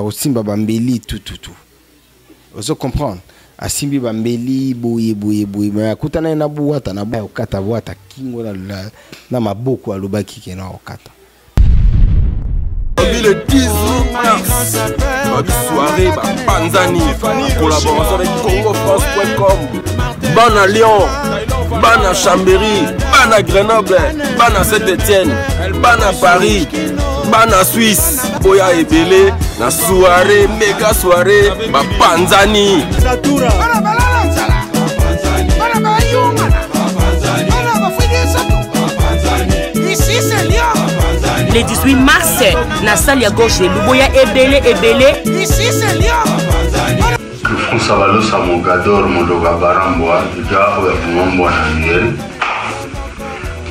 Osimba bambeli tout. Vous comprenez? Asimbi bambeli boye. Mais akutana na buata na ba okata buata kingo na maboko alobaki ke na okata. Le 10 mars, notre soirée, Panzani, collaboration avec CongoFrance.com, ban à Lyon, ban à Chambéry, ban à Grenoble, ban à Saint-Etienne, ban à Paris, ban à Suisse, Boya et Belé, la soirée, méga soirée, Panzani. Le 18 mars, na salle à gauche, Luboya Ebele. Ici, c'est Lyon. Le Fonsavalo Samogador, Modoga Baramboa, Ida Ouabouamboa Namiel.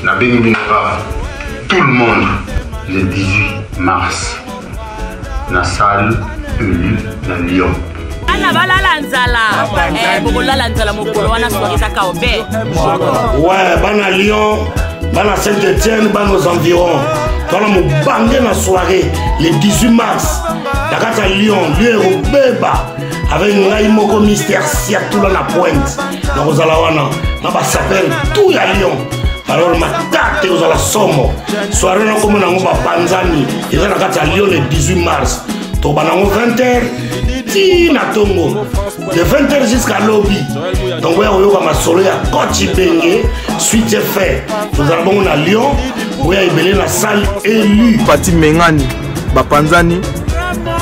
Na Benibinova, tout le monde, le 18 mars, na salle Uli, na Lyon. Ouais, ban à Lyon, ban à Saint-Etienne, ban aux environs. Dans la bandé la soirée, le 18 mars, dans à Lyon, lieu au Beba, avec un Raimoko Mystère Siatou dans la pointe. Dans aux Alawana, là-bas s'appelle tout à Lyon. Alors, ma date aux la Somme. Soirée, on a comme un Panzani, et là, à Lyon le 18 mars. Tobanango 20h, Tina Tongo. De 20h jusqu'à lobby. Donc, on va ma soleil à Kochi Bengue, suite est fait. Nous allons à Lyon. Oui, il y a la salle élue. Pati Mengani, Bapanzani,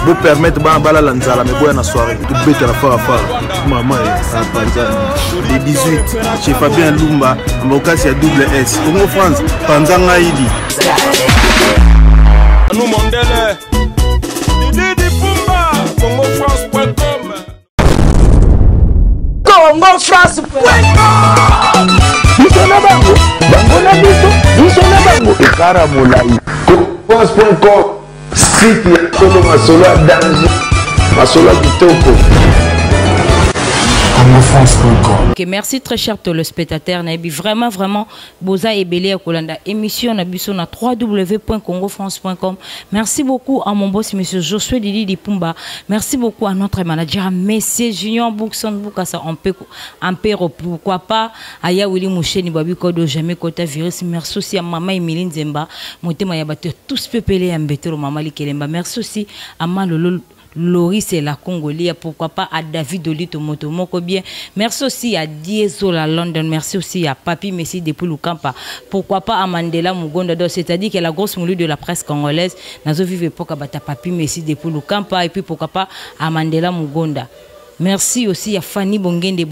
vous permettre de lanzala, mais vous la soirée. Tout bête à la fois. Maman est Panzani. Les 18, chez Fabien Lumba, avocat c'est double S. Congo France, Panzanga Idi. Nous Mandela, Didi Pumba, CongoFrance.com. CongoFrance.com. CongoFrance.com, site ya solo masolo ya danger, masolo ya kitoko. Okay, merci très cher téléspectateurs. Vraiment, Boza et Belé à Kolanda. Émission Nabiso na www.congofrance.com. Merci beaucoup à mon boss, monsieur Josué Didi Dipumba. Merci beaucoup à notre manager, monsieur Junior Boukson Boukassa. On peut, pourquoi pas, Aya Willy Moucheni Babi Kodo, jamais Kota Virus. Merci aussi à maman Emiline Zemba. Montema Yabate, tous peuplés à Mbetero, maman Likelemba. Merci aussi à Malolo. Loris et la Congolia, pourquoi pas à David Olito Motomoko bien. Merci aussi à Diesola London, merci aussi à Papi Messi depuis Lukampa. Pourquoi pas à Mandela Mugonda, c'est-à-dire que la grosse moulue de la presse congolaise, n'a pas vu époque à Papi Messi depuis Lukampa, et puis pourquoi pas à Mandela Mugonda. Merci aussi à Fanny Bongende,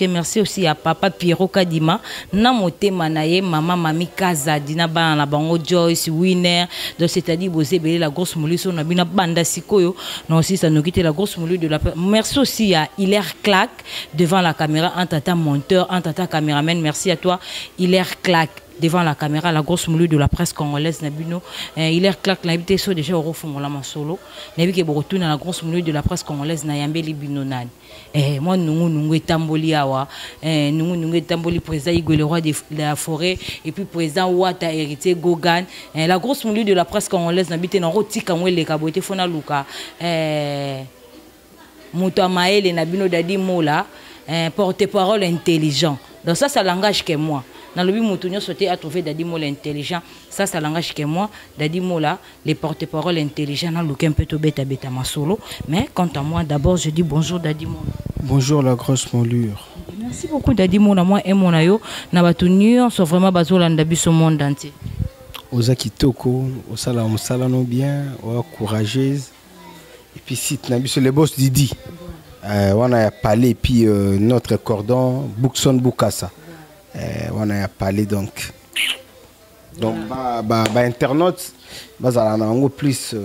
merci aussi à Papa Pierrot Kadima, Namote Manaye, Maman Mami Kaza, Dina Bana Bango Joyce, Winner, donc c'est-à-dire Bozébé, la grosse moulue, on a bien Banda Sikoyo, non aussi ça nous quitte la grosse moulue de la. Merci aussi à Hilaire Clack devant la caméra, un tata monteur, un tata caméraman, merci à toi Hilaire Clack. Devant la caméra, la grosse moulue de la presse congolaise, Nabino, il est clair que l'habité soit déjà au refond la solo. Nabi qui retourne à la grosse moulue de la presse congolaise, Nayambe Libinonan. Moi, nous tamboli awa, nous tamboli président Igwe le roi de la forêt, et puis président Ouata héritier Gogan. La grosse moulue de la presse congolaise, Nabité dans Roti Kamwe le Kabote Fona Luka. Mouta Maël Nabino Dadi Mola, porte-parole intelligent. Donc ça langage que moi. Dans le but, Moutounio souhaitait à trouver Dadi Mola intelligent. Ça langage que moi, Dadi Mola, les porte-parole intelligents, dans le camp peut bêta bêta ma solo. Mais quant à moi, d'abord, je dis bonjour Dadi Mola. Bonjour la grosse moulure. Merci beaucoup Dadi Mola. Moi et mon ayo, Nabatunion sont vraiment basés dans le monde entier. Oza Kitoko, Osala no bien, courageuse. Et puis site Nabiso le boss Didi. On a parlé puis notre cordon Boukson Boukassa. On a parlé donc internautes on plus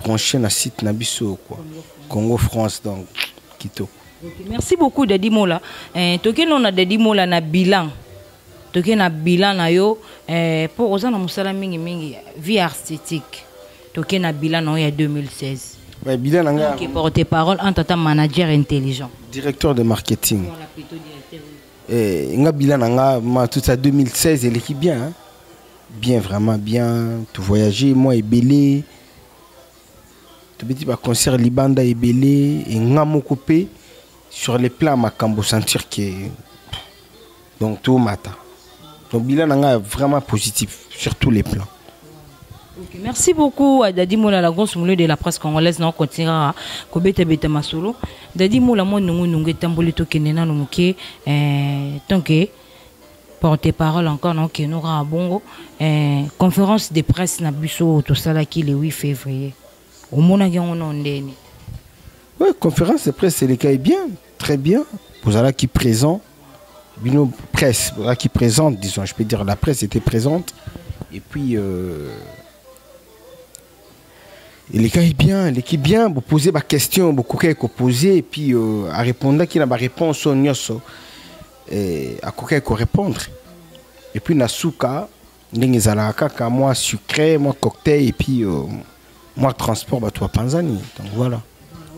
branché dans le site Nabiso quoi Congo France donc Kito. Merci beaucoup Dadi Mola. Toké non a Dadi Mola na bilan. Toké na bilan na yo pour ozana musala mingi vie artistique. Toké na bilan en 2016. Ouais, bilan nanga qui porte-parole en tant que manager intelligent. Directeur de marketing. Nga bilan nanga tout ça 2016 elle est bien hein? Bien vraiment bien tout voyager moi et Belé petit concert libanda ebele et ngamo coupé sur les plans makambo sentir que donc tout matin. Donc bilan est vraiment positif sur tous les plans. Okay, merci beaucoup à Dadi Moula, la grosse moulée de la presse congolaise. Nous continuera à Kobete Beta Masolo. Dadi Moula, moi, nous tamboli to kenena no muke tant que porte-parole encore non que nous ra bongo conférence de presse na biso to sala ki le 8 février. Au mona yango non ndeni. Oui, conférence de presse c'est le cas bien, très bien. Vous allez qui présent Bino presse, voilà qui présente, disons, je peux dire la presse était présente et puis l'équipe bien, vous posez des questions, vous posez et puis à répondre qui n'a pas réponse au nyoso à quoi répondre. Et puis nasuka n'engezalaka moi sucré, moi cocktail et puis moi transport bah toi Panzani. Donc voilà.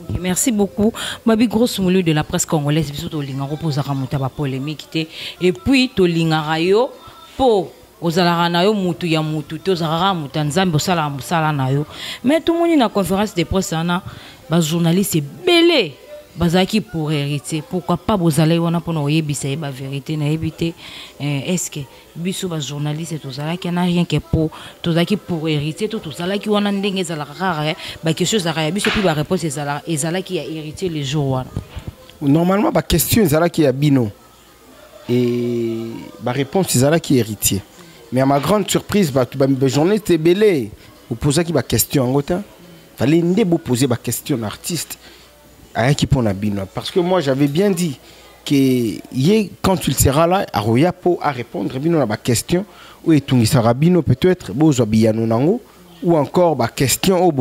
Okay, merci beaucoup. Mabi grosse moulue de la presse congolaise biso to linga reposera mutaba polémique et puis to linga rayo po ozalaka na yo mutu ya mutu te ozalaka mutu nzambe osala mosala na yo mais tout monde na conférence de presse ana ba journaliste belé bazaki pour hériter pourquoi pas bozala wana pona oyebisa ba vérité na yebité est-ce que biso ba journaliste tozalaki na rien que pour tozalaki pour hériter to tozalaki wana ndenge ezalaka rare ba question ezalaka biso puis ba réponse ezalaki ya hériter les jours wana normalement ba question ezalaki ya bino et ba réponse ezalaki héritier. Mais à ma grande surprise, les journalistes étaient belés. Vous posez des questions en Gotin. Il fallait vous poser des questions à l'artiste. Parce que moi, j'avais bien dit que quand tu seras là, à répondre à des questions, ou peut-être, ou encore des questions,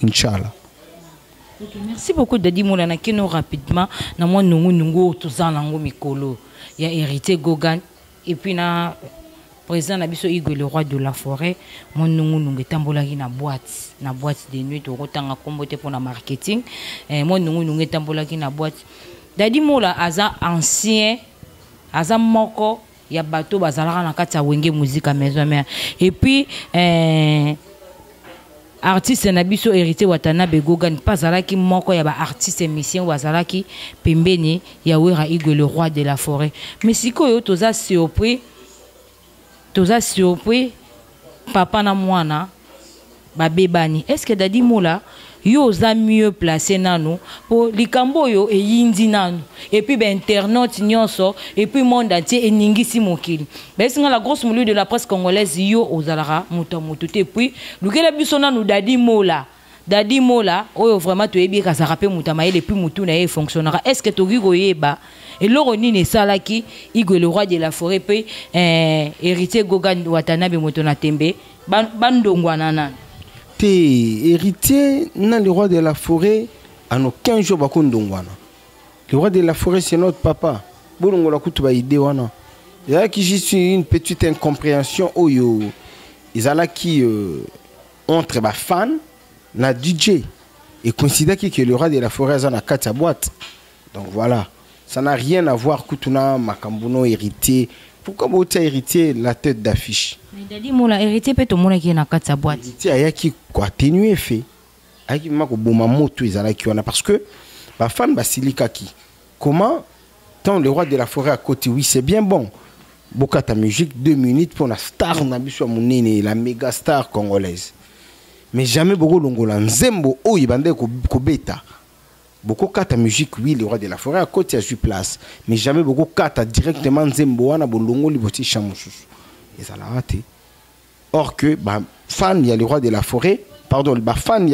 Inch'Allah. Okay, merci beaucoup Dadi Moula na kino rapidement na moi nungu tozanango mikolo ya hérité Gogan et puis na président na biso Igwe le roi de la forêt mon nungu tambolaki na boîte de nuit to rotanga kombote pour na marketing mon nungu tambolaki na boîte Dadi Moula aza ancien aza moko ya bato bazalaka na kati ya wenge musique à maison mère et puis artiste nabiso hérité Watanabe Gogan pazalaki moko ya ba artiste émission wazalaki pembeni ya wera Igwe le roi de la forêt mais sikoyo toza surpris papa na mwana ba bebani est-ce que Dadi Moula yo za mieux placé nanu pour likambo yo e yindi nanu et puis ben internaute nyonso et puis monde entier eningisi mokili ben singa la grosse moulue de la presse congolaise yo ozalara mutu te puis lukela biso nanu Dadi Moula oyo vraiment to yebi ka sarape mutama et puis mutu na e fonctionnera est-ce que to goyeba et l'oroni ne salaki Igwe le roi de la forêt puis héritier Gogan Watanabe motona tembe bandongwa nana héritier dans le roi de la forêt en aucun jour bakondongwana. Le roi de la forêt c'est notre papa. Bolongo la kutuba idée wana. Il y a qui juste une petite incompréhension oyo. Ils alla qui entre ba fan na DJ et considère que le roi de la forêt a na kata boîte. Donc voilà, ça n'a rien à voir kutuna makambono héritier. Pourquoi vous avez hérité la tête d'affiche? Mais Dadi Moula hérité peut tout le monde qui est dans la boîte. Hérité a qui quoi atténuer fait. A qui m'a boma moto ils qui wana parce que ba fan basilika qui. Comment tant le roi de la forêt à côté oui c'est bien bon. Boka ta musique 2 minutes pour la star na biso monene la méga star congolaise. Mais jamais beaucoup longola nzembo o ibande ko beta. Beaucoup kata musique oui le roi de la forêt à côté à place mais jamais beaucoup kata directement nzembo wana bolongo liboti chamususu et ça l'a raté. Or que bah fan il y a le roi de la forêt pardon bah fan il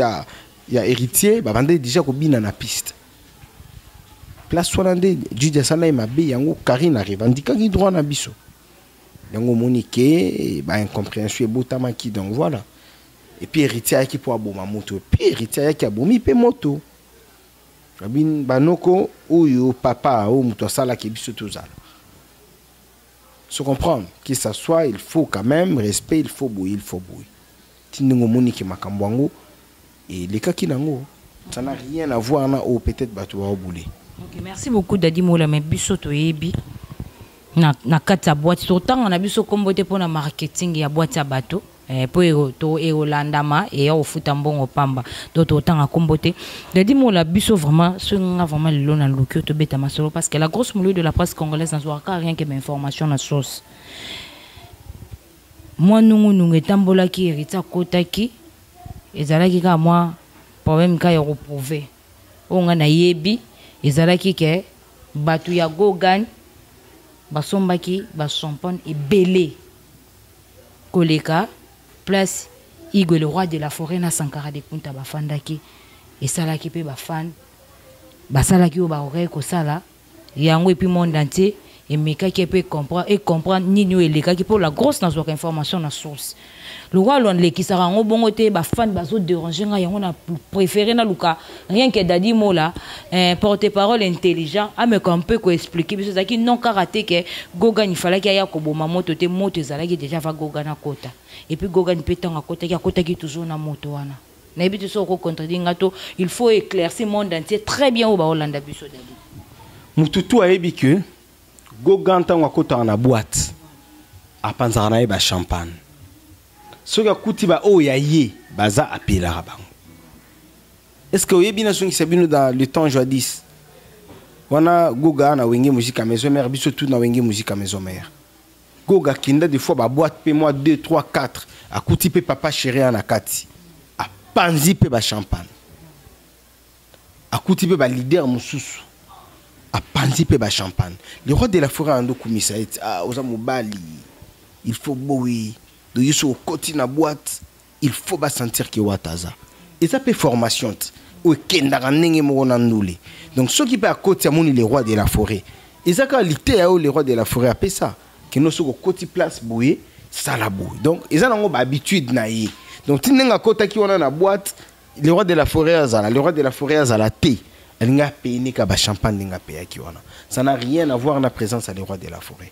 y a héritier bah bande déjà ko bina na piste place solande Judia sana mabe yango Karine arrive andika ki droit na biso yango monique bah incompréhension et botama qui donc voilà et puis héritier qui pour aboma moto puis héritier qui abomi pe moto Rabin banoko oyo papa ou muto sala ki biso tozala. Se comprendre que ça soit il faut quand même respect il faut bouillir. Tindingo monique makambwango et les cas qui nango ça n'a rien à voir na ou peut-être bato wa bouler. OK, merci beaucoup Dadi Moula mais biso to yebi. na kati ya boîte totanga na biso kombo te mpona marketing ya boîte ya bato po to eolandama e ofuta mbongo pamba donc totanga kombo te Dadi Mola biso vraiment ce nga vraiment le na lokyo to beta masolo parce que la grosse moulure de la presse congolaise n'a rien que information na source moi nungu etambolaki erita kotaki ezalaki ka moi problème ka ya reprouver onga na yebi ezalaki ke batu ya Gogan basombaki basompone ebele koleka place Igwe le roi de la forêt na Sankara de Punta bafandaki esalaki pe bafan basalaki o baoreille kosala yango epi monde entier et mekaki pe comprendre nini elekaki pour la grosse na zoka information na source le roi lon le kisara ngo bongo te ba fan bazo déranger nga yango na préféré na luka rien que Dadi Mola porte-parole intelligent a me un peu ko expliquer biso zaki non karaté que Gogan il fallait qu'il y a ko boma moto te moto ezalaki déjà va Gogan na kota et puis Gogan pétanga kota ki toujours na moto wana na ebitu so ko contredire ngato il faut éclaircir monde entier très bien au ba Hollanda biso Dadi mututu ayebi que Gogan tangwa kota na boîte apanzaka na ye ba champagne soki akuti ba oyo ya ye baza apelaka bango est-ce que oyebi na songi sabino dans le temps jadis wana Goga na wenge musique à maison mère biso tout na wenge musique à maison mère Goga kinda des fois ba boîte pe moi 2 3 4 akuti pe papa chéri na kati apanzi pe ba champagne akuti pe ba leader mususu apanzi pe ba champagne le roi de la forêt ando kumisa oza mobali il faut boui de yeso côté na boîte il faut ba sentir que wataza et ça peut formation o kenda kanenge mo na ndule donc ceux qui peut à côté amoni les rois de la forêt et ça qualité à les rois de la forêt appelle ça que nous so côté place boui ça la boui donc ils ont ba habitude na yi donc tinenga kota ki wana na boîte les rois de la forêt azala les rois de la forêt azala té nga payé ka ba champagne nga payé ki wana ça n'a rien à voir na présence à les rois de la forêt.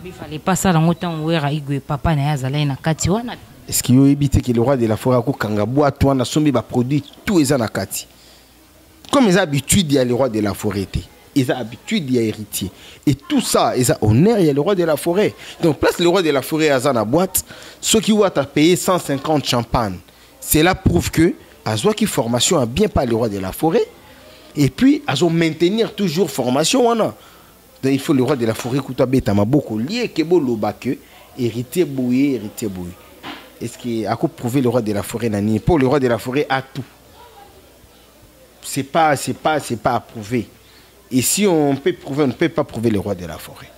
Il fallait pas ça dans autant ouera Igwe papa na yazala na kati wana. Est-ce qu'il y a évité que le roi de la forêt ko kanga boîte toi na sombi ba produit tout eza na kati. Comme ils ont habitude il y a le roi de la forêt té. Ils ont habitude il y a héritier et tout ça ils ont honneur il y a le roi de la forêt. Donc place le roi de la forêt à na boîte ceux qui ont payé 150 champagne. Cela prouve que azo qui formation a bien pas le roi de la forêt. Et puis, à maintenir toujours formation. Donc, il faut le roi de la forêt qui a beaucoup lié, qui est héritier bouillé. Est-ce qu'il a prouvé le roi de la forêt nani? Pour le roi de la forêt a tout. C'est pas à prouver. Et si on peut prouver, on ne peut pas prouver le roi de la forêt.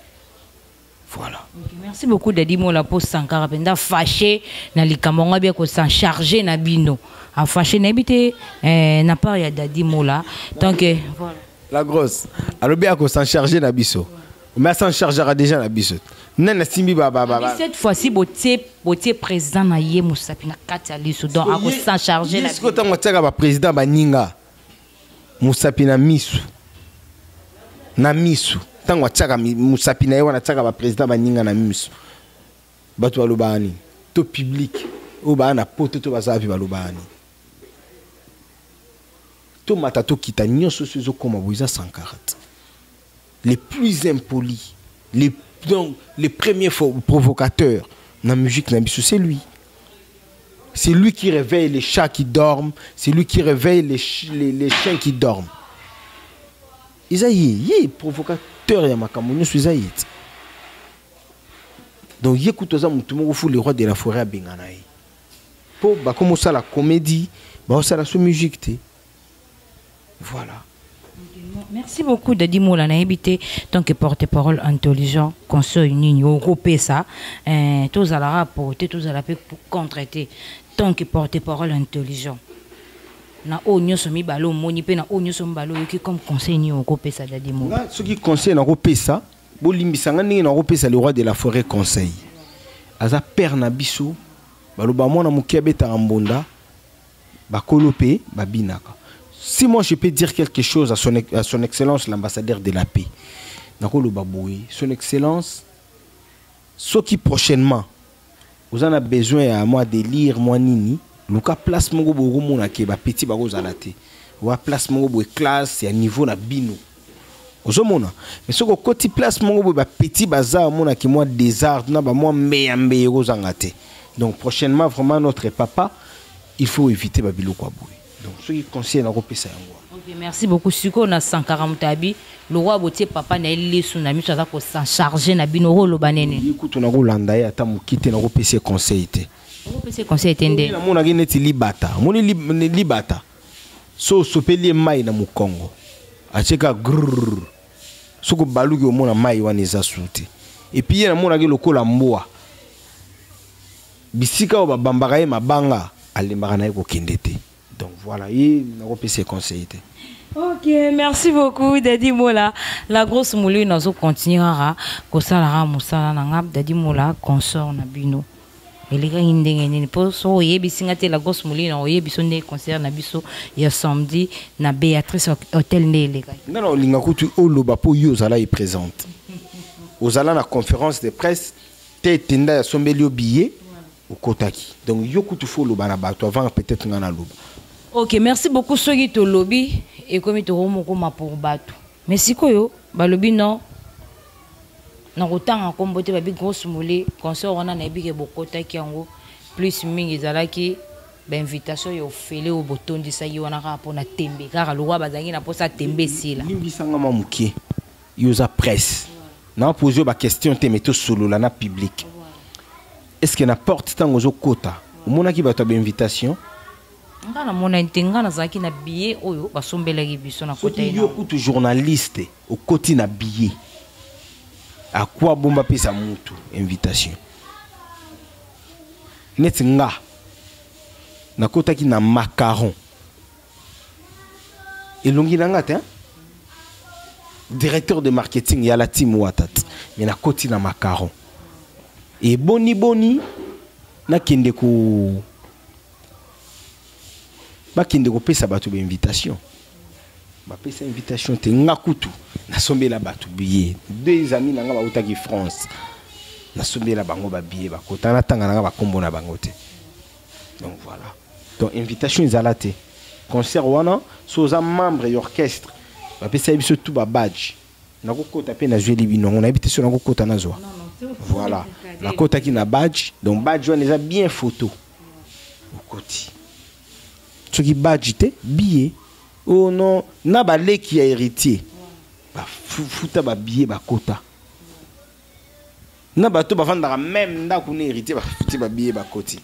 Voilà. Okay, merci beaucoup Dadi Mola pour Sankara penda fâché na likambo bien ko s'en charger na bino. A fâché na bité na part ya Dadi Mola. Donc voilà. La grosse. Alors bien ko s'en charger na biso. Mais s'en chargera déjà na biso. Nana simbi baba. Cette fois-ci botier président na ye Musapi na kati aliso donc a ko s'en charger na. Est-ce que tant que ba président ba ninga Musapi na misu. Na misu. Tango tchaka Musapi na yewa na tchaka ba président baninga na misu bato balobani to public o ba na poto to bazavi balobani to matato kita nyoso sezo koma boiza 140 les plus impolis les premiers provocateurs na musique na biso c'est lui qui réveille les chats qui dorment, c'est lui qui réveille les chiens qui dorment. Isaïe, provocateur ya makamonyo suizaïe. Donc yécoute ça mutumo fou le roi de la forêt benganaï. Pour ba comme ça la comédie, ba ça la musique té. Voilà. Merci beaucoup Dadi Mola na habité tant que porte-parole intelligent conseil nini européen ça tous à la rapporter tous à la pour contreter tant que porte-parole intelligent. Na onyo somi balo moni pe na onyo somi balo yoki comme conseil ni européen ça Dadi Mola. Ce qui conseille na européen ça, bo limbisanga ni na européen ça le roi de la forêt conseil. Aza père na biso balo ba mona mukiabe ta mbonda ba kolope ba binaka. Si moi je peux dire quelque chose à son excellence l'ambassadeur de la paix, son excellence, ce qui prochainement vous en avez besoin à moi de lire moi nini, luka place mongo bogo mona ke ba petit bago zalate, wa place mongo bo classe et à niveau na bino. ozomona mais soko koti place mongo ba petit bazar mona ki moi désert na ba moi meya ozangate. Donc prochainement vraiment notre papa il faut éviter ba biloko aboué. Donc ce qui conseille na kopesa yango. OK, merci beaucoup. Siko na 140 abi le roi botier papa na eli tsunami ça ko s'en charger na bino lo banene. Écoute on a kolanda ya ta mukite na kopesa conseil té. Kopesa conseil tende. Na mona ki neti libata. Moni libata. So sopeli mai na mukongo. Acheka grrr. Soko baluki o mona mai wana eza suti. Et puis na mona ki lokola mboa. Bisika o babambaka ye mabanga alembaka na ye kokende te. Donc voilà, il n'a pas ses conseils. Ok, merci beaucoup Daddy Mola. La grosse moulée nous continuera kosalara musala nangap Daddy Mola consort na bino. Elika indenge ni poso yebisingate la grosse moulée na yebisonde concert na biso ya samedi na Béatrice Hôtel Neleka. Non linga kutu oloba po yozala est présente. Ozala na conférence de presse te tenda ya sombeli billet au Kotaki. Donc yokutu fo loba na bato avant peut-être ngana loba. Ok, merci beaucoup Sogi to lobby et comme to romoko ma pour bato. Merci koyo ba lobby non. Na rotanga kombote ba bi grosse moulée concert on a na bi ke bokota ki yango plus mingi zalaki ba invitation yo fele au botondi sa yo na rapport na tembe car le roi bazangi na posa tembe sila. Lingi sanga mamuke. Yoza presse. Na poser ba question te meto solo la na public. Est-ce que na porte tango zo kota? Mona ki ba to ba invitation? Ngana mona intenga na zaki na billet oyo basombela ki biso na kota ina. Yo kutu journaliste au koti na billet. À quoi bomba pesa mutu invitation. Net nga na kota ki na macaron. Elongi na ngate hein? Directeur de marketing ya la team Watat. Mais na koti na macaron. Et boni na kende ko ba kende ko pesa batu ba invitation. Ba pesa invitation te ngakutu na sombela batu billet. Deux amis na nga ba utaki France. Na sombela bango ba billet ba kota na tanga na nga ba kombo na bango te. Donc voilà. Donc invitation izalate. Concert wana soza membre d'orchestre. Ba pesa biso tout ba badge. Na ko kota pe na jouer libino on habite sur na ko kota na zo. Voilà. La kota qui na badge. Donc badge wana eza bien photo. Au côté. Ce qui badge te billet. Oh non, na ba le qui a héritier. Ba futa ba billet ba kota. Na ba to ba vendre même na ko héritier ba futa ba billet ba koti.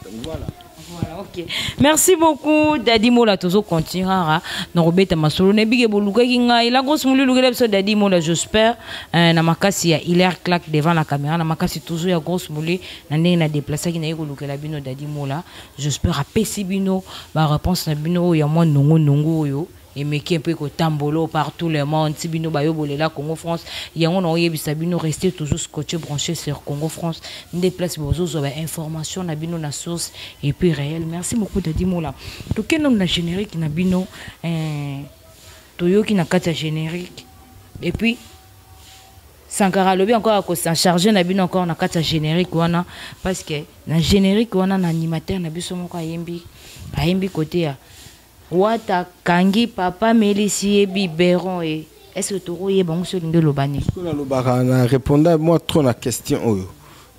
Donc voilà. Voilà, ok. Merci beaucoup Daddy Mola toujours continuera na robeta masolo ne bige boluka kinga la grosse moulu lugela so Daddy Mola j'espère na makasi ya Hilaire Clark devant la caméra na makasi toujours ya grosse moulu na ndenge na déplacer ki na yeko lukela bino Daddy Mola j'espère a pesi bino ba réponse na bino ya moi nongo yo et mais qui un peu tambolo partout le monde si bino bayo bolela Congo France yango na oyebisa bino rester toujours scotché branché sur Congo France déplace bozo zo ba information na bino na source et puis réel. Merci beaucoup Daddy Mola. To kenom na générique na bino to yoki na kata générique et puis Sankara lobi encore à s'en charger na bino encore na kata générique wana parce que na générique wana na animateur na biso moko ayembi côté ya Wata kangi papa Mélissier biberon et est-ce que tu es bon sur le lobani? Répondre à moi trop la question.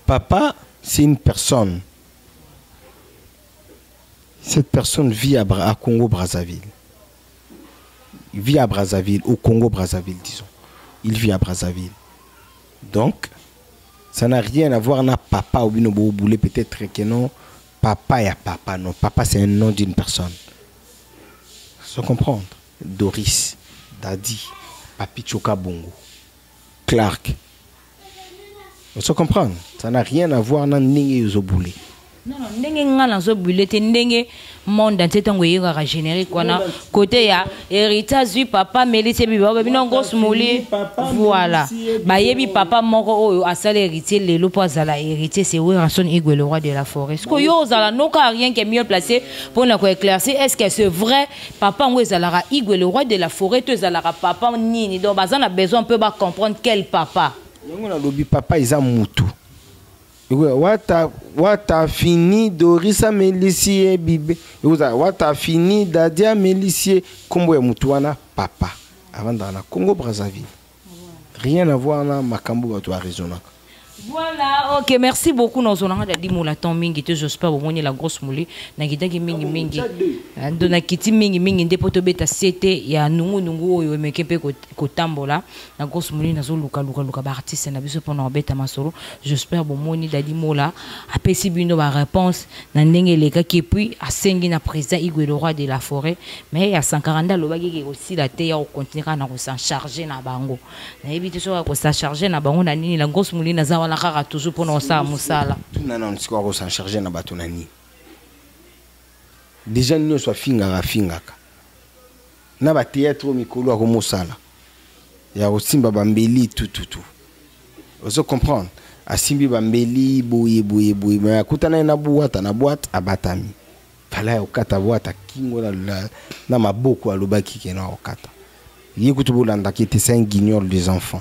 Papa, c'est une personne. Cette personne vit à Congo-Brazzaville. Il vit à Brazzaville, au Congo-Brazzaville, disons. Il vit à Brazzaville. Donc, ça n'a rien à voir avec papa ou bien boulé peut-être que non. Papa et papa, non. Papa, c'est un nom d'une personne. Sans comprendre. Doris, Daddy, Papi Choka Bongo, Clark. Sans comprendre. Ça n'a rien à voir avec Ndenge Zoboulé. Non, Ndenge Ngala Zoboulé, c'est Ndenge monde dans cet angle générique. Côté ya héritage du papa Mélissier Biberon, non grosse moulée. Voilà. Bayebi papa moko a sale héritier les lois à la héritier c'est oui rançon Igwe le roi de la forêt. Ce que yo zala no ka rien qui est mieux placé pour nous éclaircir est-ce que c'est vrai papa ngwe zalara Igwe le roi de la forêt te zalara papa nini donc bazan a besoin un peu ba comprendre quel papa. Yango na lobi papa isa mutu. Wata fini Dorisa Mélissier Bibe. Wata fini Dadia Mélissier. Kombo ya mutu wana papa. avant dans la Congo Brazzaville. Rien à voir na makambo bato raisonnable. Voilà, ok, merci beaucoup. Nous avons dit que mingi, j'espère que vous avez la grosse moulée. Nous avons dit mingi. Nous avons dit mingi, des potes bêta c'était il y a nungu mais qui peut kotambola. La grosse moulée, nous avons luka artiste na biso pendant bêta masoro. J'espère que vous avez dit mola. Après si bino ba réponse, na ndenge les gars qui puis à sengi na président Igwe le roi de la forêt. Mais il y a 140 le bagi aussi la terre au continuer à s'en charger na bango. Na éviter ça ko s'en charger na bango na nini la grosse moulée na on a toujours pour nous ça musala. Non, c'est quoi s'en charger na batonani. Déjà nous soit finga na ba théâtre mikolo ko musala. Ya osimba bambeli tout. Vous comprendre? Asimbi bambeli boye mais akutana na boîte abatami. Fala okata boîte kingo na maboko alobaki kena okata. Yekutu bolanda qui était un guignol des enfants.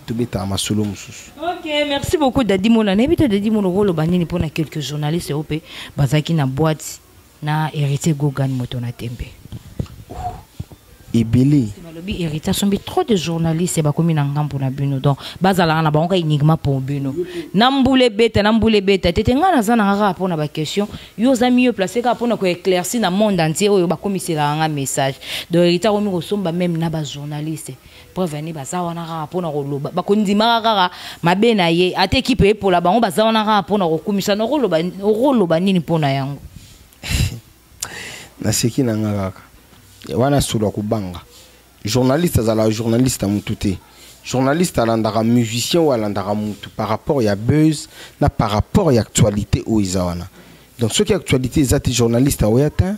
Ok, merci beaucoup Dadi Mola. N'habite Dadi Mola rolo banini pour quelques journalistes européens bazaki na boîte na héritier Gogan Motona Tembe. Et belé. Malobi héritier sont trop de journalistes ba komi na ngambo na bino donc bazala na bango enigma pour bino. Namboule beta tetenga na zana ngaka pour na ba question yo za mieux placé ka pour na ko éclaircir na monde entier oyo ba komisela nga message. Donc héritier komi ko somba même na ba journalistes. Prévenir bazawana pour na roloba bakondima kaka mabe na ye ate équipe pour la bango bazawana pour na rokumisa na roloba nini pona yango na seki na ngaka wana solo kubanga journaliste azala journaliste amututé journaliste alandaka musicien ou alandaka mutu par rapport ya buzz na par rapport ya actualité o izawana donc ce qui actualité ezati journaliste oyata.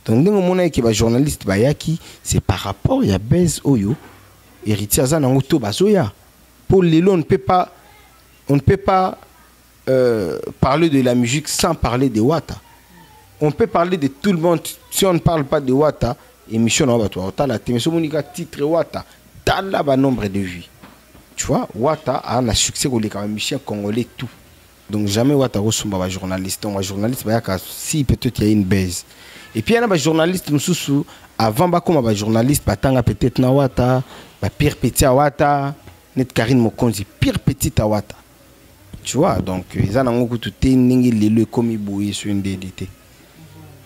Donc, les journalistes c'est par rapport à buzz oyo héritier za nango bazoya. Pour les on ne peut pas parler de la musique sans parler de Wata. On peut parler de tout le monde si on ne parle pas de Wata. Émission na bato la émission monika titre Wata tala ba nombre de vues. Tu vois Wata a un succès ko les musiciens congolais tout. Donc jamais Wata ressemble à journaliste. Donc un journaliste si peut-être il y a une buzz. Et puis il y a des journalistes avant comme journaliste peut-être na Wata pire petit à Wata net Karine Mokonzi pire petit à Wata. Tu vois donc ils ont tout le comme iboué sur une DDT.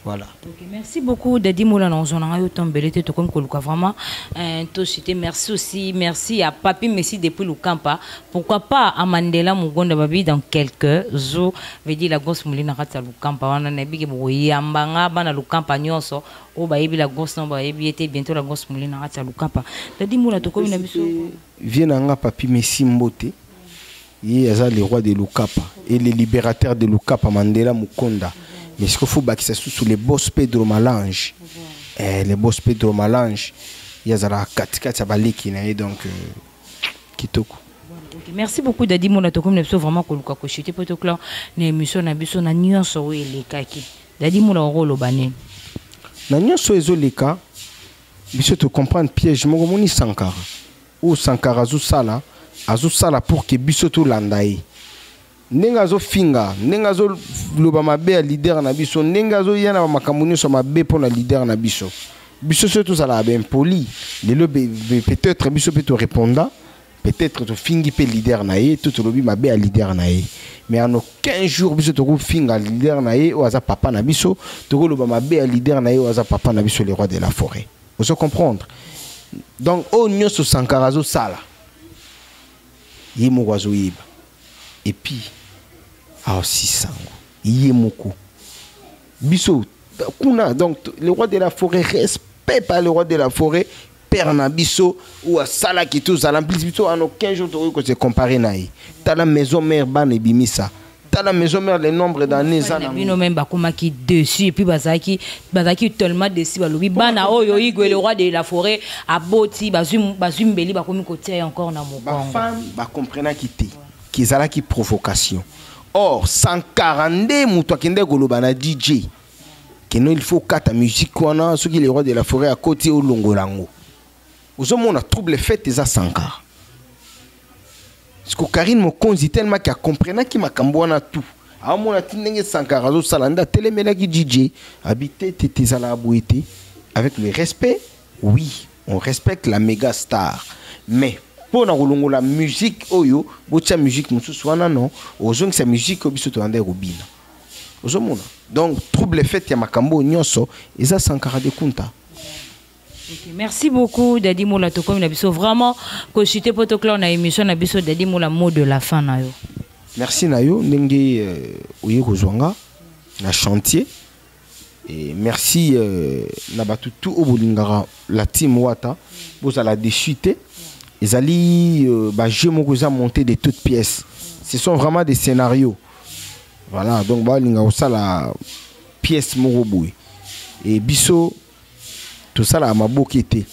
Voilà. Okay, merci beaucoup Dadi Moula na ozona yo tombelete to comme koluka vraiment to cité merci aussi merci à Papi Messi depuis Lukamba pourquoi pas à Mandela Mugonda babi dans quelques jours veut dire la grosse moulina rata Lukamba wana na bigi boyambanga bana Lukamba nyonso o ba yebi la grosse nomba yebi était bientôt la grosse moulina rata Lukamba Dadi Moula to comme na biso vient nga Papi Messi Mbote il est le roi de Lukapa et le libérateur de Lukapa Mandela Mukonda. Mais ce qu'il faut c'est sous les boss Pedro Malange. Les boss Pedro Malange, il y a la katika baliki donc kitoko. Merci beaucoup Dadi Mola to comme vraiment ko luka ko chité poto clan na émission na biso na nyonso we le kaki. Dadi Mola rolo banen. Na nyonso ezo le ka biso to comprendre piège mo moni Sankara. Ou Sankara azu sala pour que biso to landaye. Nengazo finga nengazo loba mabe leader na biso nengazo yana makamuni so mabe pour la leader na biso surtout ça la ben poli le peut-être biso peut te répondre peut-être to fingi pe leader na ye tout lobi mabe leader na ye mais en aucun jour biso to finga leader na ye ou aza papa na biso to loba mabe leader na ye ou aza papa na biso le roi de la forêt vous comprendre donc on nyoso Sankarazo sala yimo wazo yiba. Et puis, aussi sango, yemoko. Biso, kuna, donc le roi de la forêt, respect par le roi de la forêt, père na biso, ou à sala qui tous à l'amplis, biso, en aucun jour, tu se comparer naï. T'as la maison mère, ban et bimisa. T'as la maison mère, le nombre d'années, ça n'a pas. Même bakoma qui dessus, et puis bazaki tellement dessus, balobi, bana oyo igwe le roi de la forêt, aboti, bazum beli, bakomi côté encore na mo. Ma femme, comprendre qui t'es. Qui a qui provocation. Or 142 mouto kende goloba na DJ. Que non il faut kata musique wana ceux qui les rois de la forêt à côté au longolango. Aux hommes on a trouble fait des Sankara. Parce que Karine Mokonzi tellement qu'il a compris qui m'a camboana tout. A mon a tinenge Sankara zo salanda télémela qui DJ habité tété zala abouité avec le respect oui on respecte la méga star. Mais pour la musique, oyo, botia musique, non, ozong sa musique, obiso to ande robina. Ozomona. Donc, trouble fait ya makambo nyonso, eza sankara de kunta. Okay, merci beaucoup Daddy Moula Tokom Nabiso. Vraiment, que je t'ai pas clair na émission Nabiso Daddy Moula mot de la fin na yo. Merci Nayo, ndenge oye kozwanga na chantier. Et merci nabatu tout au bolingara la team Wata. Vous allez déchuter. Ils allaient je m'osa monter de toutes pièces. Ce sont vraiment des scénarios. Voilà, donc balinga osa la pièce moroboui. Et biso tout ça là m'a beaucoup été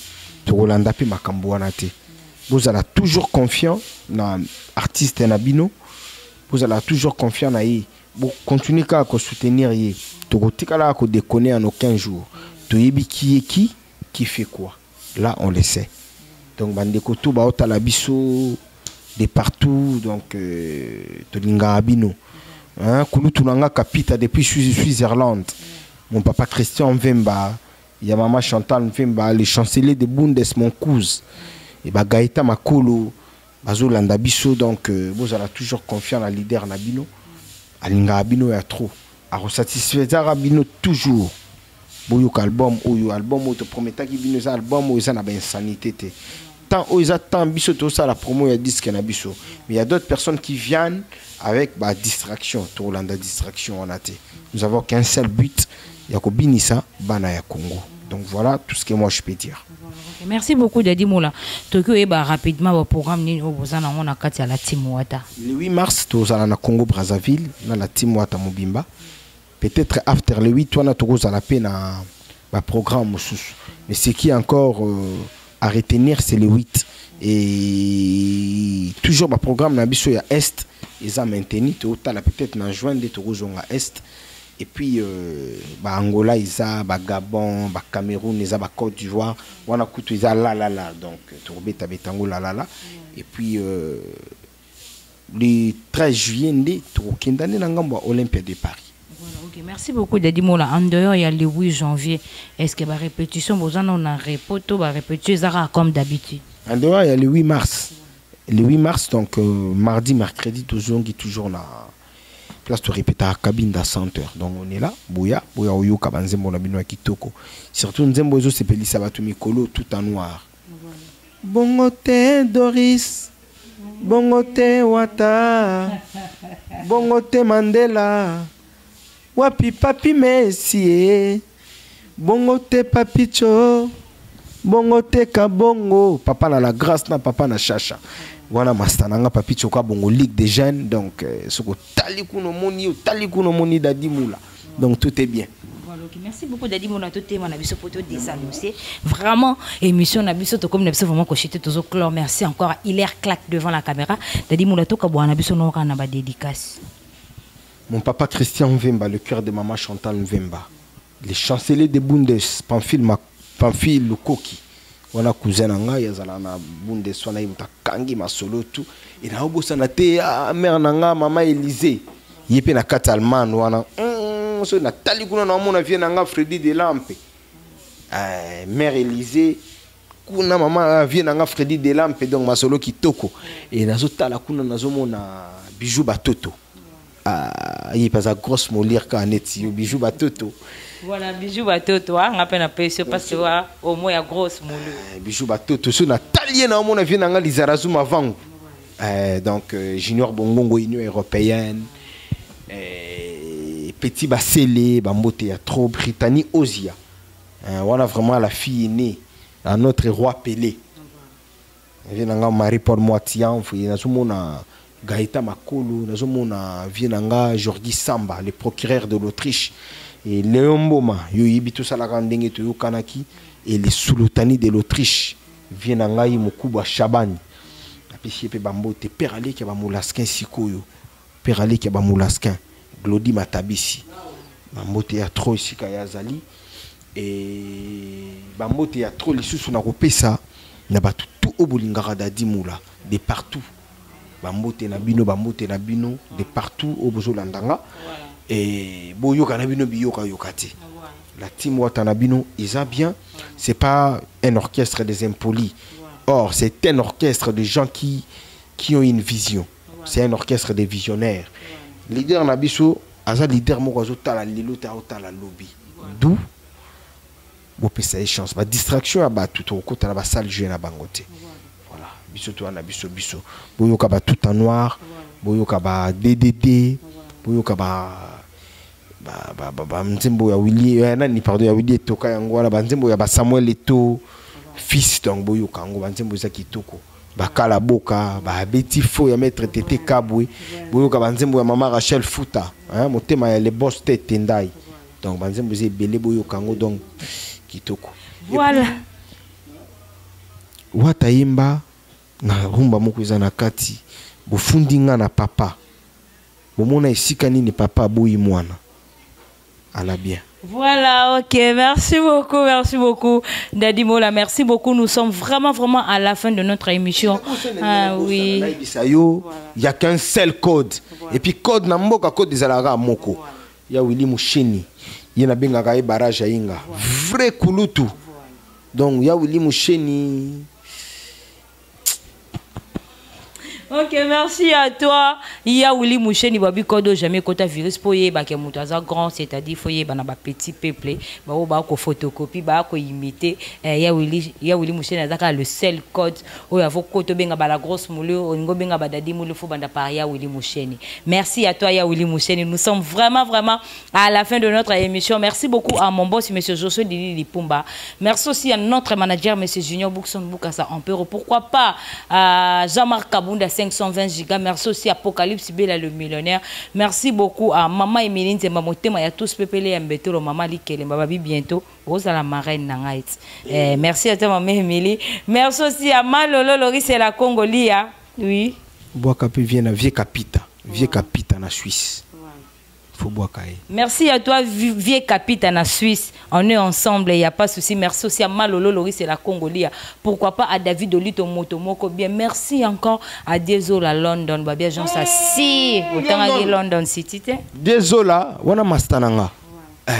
to Rolanda pe makambo wana te. Vous allez toujours confiant dans artiste Nabino. Vous allez toujours confiant na yi. Vous continuez à soutenir yi. To kotikala ko déconner en aucun jour. To yebi qui fait quoi. Là on le sait. Donc bandeko to ba otala biso de partout donc to linga Abino. Hein kulu tunanga kapita depuis Switzerland. Mon papa Christian Mvemba. Il y a maman Chantal Mvemba, le chancelier de Bundes, mon cousin. Et bah Gaïta Makolo, Bazo Landabiso, donc vous avez toujours confiance dans le leader Nabino. Alinga Abino est trop. A satisfaire Abino toujours. Boyok album, ou te promettant qu'il vient album, ou ça n'a pas insanité. Tant où ils attendent biso tout ça la promo il disque Nabiso. Mais il y a d'autres personnes qui viennent avec bah distraction, tout Landa distraction on a été. Nous avons qu'un seul but, il y a Binissa, Bana ya Congo. Donc voilà tout ce que moi je peux dire. Merci beaucoup Daddy Moula. Tokyo eba rapidement au programme ni obozana on a kati à la team Wata. Le 8 mars to za na Congo Brazzaville na la team Wata Mobimba. Peut-être after le 8 on a to za la peine na programme sous. Mais ce qui est encore à retenir c'est le 8 et toujours le programme na biso ya est ils ont maintenu to ta la peut-être na juin de to zonga est. Et puis, Angola, Isa, Gabon, Cameroun, Isa, Côte d'Ivoire, on a coupé Isa là. Donc, Tourbé, Tabetango, là. Et puis, le 13 juillet, Tourkindane, Nangamba, Olympia de Paris. Voilà, ok. Merci beaucoup, Daddy Moula. En dehors, il y a le 8 janvier. Est-ce que la répétition, vous en avez répétition, comme d'habitude? En dehors, il y a le 8 mars. Le 8 mars, donc, mardi, mercredi, toujours là. Place de répéter à cabine d'un centre. Donc on est là, Bouya Oyo Kabanzembo na bino kitoko. Surtout Nzembo zo sepeli sabatu mikolo tout en noir. Bongote Doris, bongote Wata, bongote Mandela, wapi papi Messi, bongote Papicho, bongote Kabongo, papa na la grâce na papa na chacha. Voilà mastananga papi choka bongo ligue des jeunes donc soko talikuno moni Daddy Moula. Donc tout est bien. Voilà, okay. Merci beaucoup Daddy Moula tout est mon abiso poto désannoncé. Vraiment émission nabiso to comme nabiso vraiment cochité toujours clore. Merci encore Hilaire claque devant la caméra. Daddy Moula to ka bo nabiso no kana ba dédicace. Mon papa Christian Mvemba, le cœur de maman Chantal Mvemba. Les chanceliers de Bundes, Pamphile Lukoki. On a cousin nanga yazala na bunde swana ibuta kangi masolo tout et na obosa na te mère nanga mama Élysée yepe na kati allemand wana so na tali kuna na mona vie nanga Freddy de Lampe mère Élysée kuna mama vie nanga Freddy de Lampe donc masolo kitoko et nazo tala kuna nazo mona bijou batoto il passe à grosse molire quand neti bijou batoto. Voilà, bijou batoto, on appelle un peu parce que au moins il y a grosse moule. Bijou batoto, sur la taille na mon avis nanga Lizarazoum avant. Donc Junior Bongongo Union européenne, petit Bassélé, Bambote ya trop Britannique Ozia. On a vraiment la fille née à notre roi Pelé. Vient nanga Marie Paul Moitian, il na somona Gaïta Makolo, na somona vient nanga Jordi Samba, le procureur de l'Autriche. Et Léon Boma, Yoyibito Salakandenge to Yokanaki, et les Sultani de l'Autriche viennent en Gaï Mokuba Chabani. La Pichiepe Bambo, te Père Ali qui a Bamoulaskin Sikoyo, Père Ali qui a Bamoulaskin, Glody Matabisi. Bambo te a trop ici Kayazali, et Bambo te a trop les sous na Ropesa, n'a pas tout au Bolingara Daddy Moula, de partout. Bambo te na bino, de partout au Bozolandanga. Et boyoka na bino biyoka yokati. La team Watanabino, ils ont bien. C'est pas un orchestre des impolis. Or, c'est un orchestre de gens qui ont une vision. C'est un orchestre des visionnaires. Leader Nabiso, Aza leader Morazo Tala Lilo Tala Lobby. D'où vous avez des chances. La distraction, tout au côté de la salle jeune à Bangote. Voilà. Biso to Nabiso Biso. Boyoka tout en noir. Boyoka DDD. Boyoka Nzembo ya Willy. Nani pardon ya Willy Toka Yangola. Nzembo ya Samuel Eto. Fils donc Boyoka Yango. Nzembo za Kitoko. Bakala Boka, Beti Fo ya maître Tété Kabwe, Boyoka Banzembo ya maman Rachel Fouta, hein, motema ya les boss tête Tendai. Donc Banzembo zé belé Boyoka Ngo donc Kitoko. Voilà. Watayimba na rumba moko za na kati, bofundi nga na papa. Bomona esika nini papa boyi mwana. Ala bien. Voilà, ok, merci beaucoup, Daddy Mola, merci beaucoup. Nous sommes vraiment à la fin de notre émission. Ah oui. Il n'y a qu'un seul code. Et puis code namboka code des alara moko. Il y a Willy Moucheni. Il y a benga kai barrage à inga. Vrai kulutu. Donc il y a Willy Moucheni. Ok, merci à toi. Il y a Willy Moucheni Babi Kodo jamais kota virus pour y ba ke mutaza grand, c'est-à-dire foyer ba na ba petit peuple ba o ba ko photocopie ba ko imiter. Il y a Willy Moucheni azaka le seul code o ya vo koto benga ba la grosse moulou o ngo benga ba dadi moulou fo banda par ya Willy Moucheni. Merci à toi ya Willy Moucheni. Nous sommes vraiment à la fin de notre émission. Merci beaucoup à mon boss monsieur Josué Dili Lipumba. Merci aussi à notre manager monsieur Junior Boukson Boukassa Ampero. Pourquoi pas à Jean-Marc Kabunda 520 gigas. Merci aussi à Apocalypse Bella le millionnaire. Merci beaucoup à Maman Emeline Zemba Motema ya tous pepele mbetolo Maman Likele Bababi bientôt Rose à la marraine Nangait. Merci à toi Maman Emily. Merci aussi à Malolo Loris et la Congolia. Oui. Boakapi vient à Vieux Capita na Suisse. Faut boire. Merci à toi Vieux Capita na Suisse. On est ensemble, il n'y a pas de souci. Merci aussi à Malolo Loris et la Congolia. Pourquoi pas à David Olito Motomoko. Bien, merci encore à Dézola London. Babia Jean Sassi. Autant à London City. Dézola, on a Mastananga.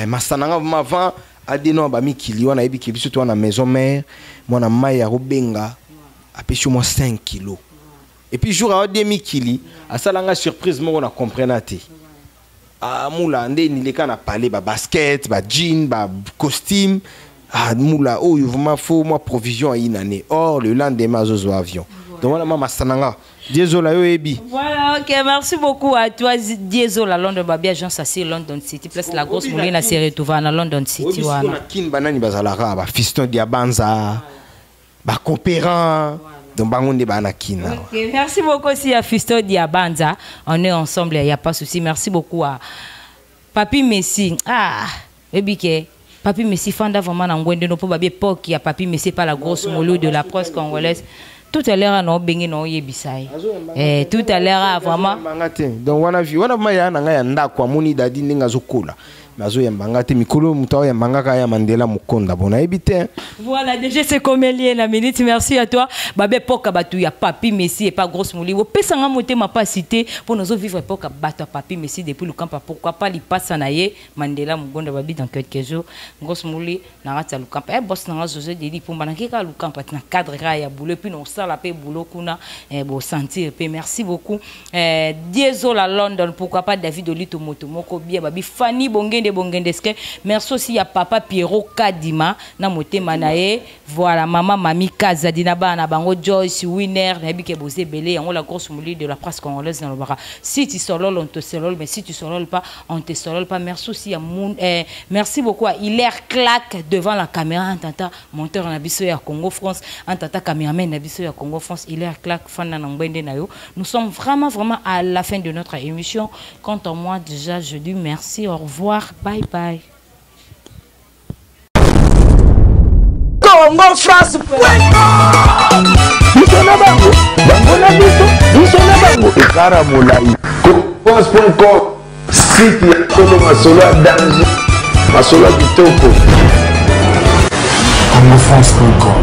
Mastananga, avant, à des noms, Mikili, on a eu qui surtout à la maison mère. Moi, on a Maya Robenga. À pêcher moi 5 kilos. Et puis, jour à Mikili, à Salanga surprise, moi, on a compris. Ah moula ndé ni les cas na parlé ba basket ba jean ba costume ah moula oh il vraiment faut moi provision à une année. Or le lendemain zozo avion donc voilà maman sananga désolé yo ebi. Voilà, ok, merci beaucoup à toi désolé London babia Jean Sassi London City place la grosse moulina série tout va na London City wana kin banani bazalara ba fiston diabanza ba coopérant. Donc, okay, merci beaucoup aussi à Fisto Diabanza. On est ensemble, il n'y a pas de souci. Merci beaucoup à Papi Messi. Ah, Ebike. Papi Messi, Fanda vraiment en Gwende, no pas époque, il y a Papi Messi, pas la grosse molou de la presse congolaise. Tout à l'heure, on a bengi no yebisai. Tout à l'heure, vraiment. Donc, on a vu, on a vu, on a quoi, moni dadi n'enga zokola. Mazo yambangate mikolo mutawa yambangaka ya Mandela Mukonda bona ebite. Voilà, déjà c'est comme lié la minute. Merci à toi. Babé poka batu ya Papi Messi et pas grosse mouli. Wo pesanga moté ma pas cité pour nous vivre poka batu Papi Messi depuis le camp. Pourquoi pas li passe naye Mandela Mukonda babi dans quelques jours. Grosse mouli na rata le camp. Boss na José Dili pour banaki ka le camp na cadre ya boulot puis on sala pe boulot kuna bo sentir pe merci beaucoup. Désolé à London pourquoi pas David Olito Motomoko bien babi Fanny Bonge de Bongendeske. Merci aussi à papa Pierrot Kadima na motema nae. Voilà maman Mami Kazadina bana bango Joyce Winner na bike bosé belé on la grosse mouli de la presse congolaise dans le bara. Si tu solol on te solol mais si tu solol pas on te solol pas. Merci aussi à mon merci beaucoup à Hilaire Claque devant la caméra en tata monteur na biso ya Congo France en tata caméraman na biso ya Congo France Hilaire Claque fana na ngwende na yo. Nous sommes vraiment à la fin de notre émission. Quant à moi déjà je dis merci, au revoir. Bye bye. Congo France. France.com site ya Kolo Masolo ya danger Masolo kitoko. CongoFrance.com